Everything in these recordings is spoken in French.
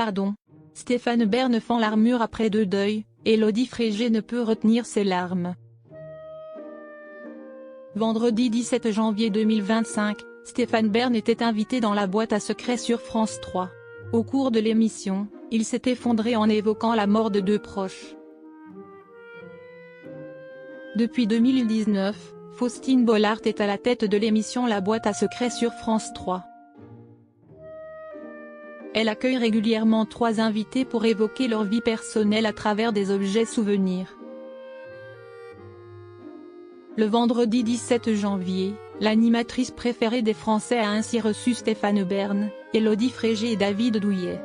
Pardon. Stéphane Bern fend l'armure après 2 deuils, Élodie Frégé ne peut retenir ses larmes. Vendredi 17 janvier 2025, Stéphane Bern était invité dans la boîte à secrets sur France 3. Au cours de l'émission, il s'est effondré en évoquant la mort de 2 proches. Depuis 2019, Faustine Bollaert est à la tête de l'émission La Boîte à secrets sur France 3. Elle accueille régulièrement 3 invités pour évoquer leur vie personnelle à travers des objets souvenirs. Le vendredi 17 janvier, l'animatrice préférée des Français a ainsi reçu Stéphane Bern, Élodie Frégé et David Douillet.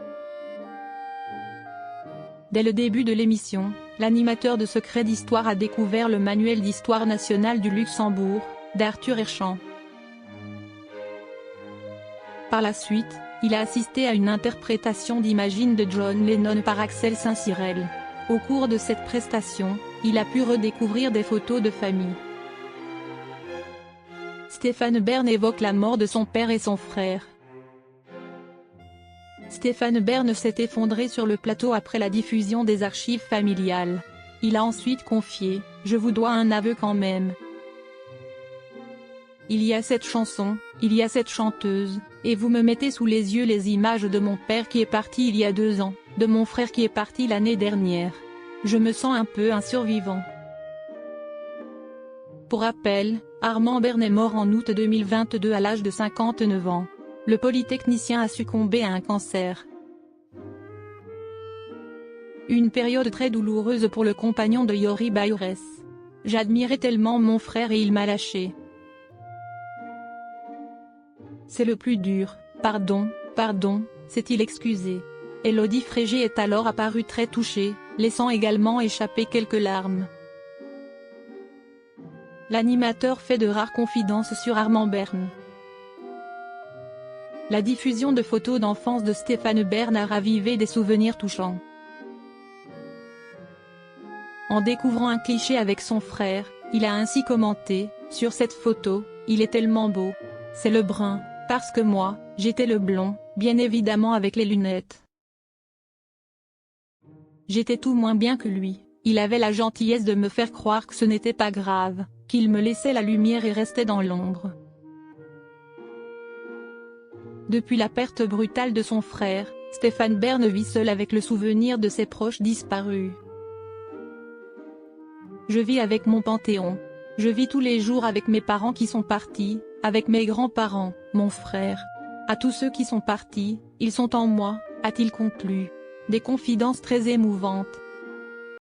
Dès le début de l'émission, l'animateur de Secrets d'Histoire a découvert le manuel d'histoire nationale du Luxembourg, d'Arthur Erchamps. Par la suite, il a assisté à une interprétation d'Imagine de John Lennon par Axel Saint-Cyrel. Au cours de cette prestation, il a pu redécouvrir des photos de famille. Stéphane Bern évoque la mort de son père et son frère. Stéphane Bern s'est effondré sur le plateau après la diffusion des archives familiales. Il a ensuite confié « Je vous dois un aveu quand même. Il y a cette chanson, il y a cette chanteuse, et vous me mettez sous les yeux les images de mon père qui est parti il y a 2 ans, de mon frère qui est parti l'année dernière. Je me sens un peu un survivant. » Pour rappel, Armand Bern est mort en août 2022 à l'âge de 59 ans. Le polytechnicien a succombé à un cancer. Une période très douloureuse pour le compagnon de Yori Bayures. J'admirais tellement mon frère et il m'a lâché. C'est le plus dur, pardon, s'est-il excusé. Élodie Frégé est alors apparue très touchée, laissant également échapper quelques larmes. L'animateur fait de rares confidences sur Armand Bern. La diffusion de photos d'enfance de Stéphane Bern a ravivé des souvenirs touchants. En découvrant un cliché avec son frère, il a ainsi commenté « Sur cette photo, il est tellement beau. C'est le brun, parce que moi, j'étais le blond, bien évidemment avec les lunettes. J'étais tout moins bien que lui, il avait la gentillesse de me faire croire que ce n'était pas grave, qu'il me laissait la lumière et restait dans l'ombre. » Depuis la perte brutale de son frère, Stéphane Bern vit seul avec le souvenir de ses proches disparus. Je vis avec mon panthéon. Je vis tous les jours avec mes parents qui sont partis, avec mes grands-parents, mon frère. À tous ceux qui sont partis, ils sont en moi, a-t-il conclu. Des confidences très émouvantes.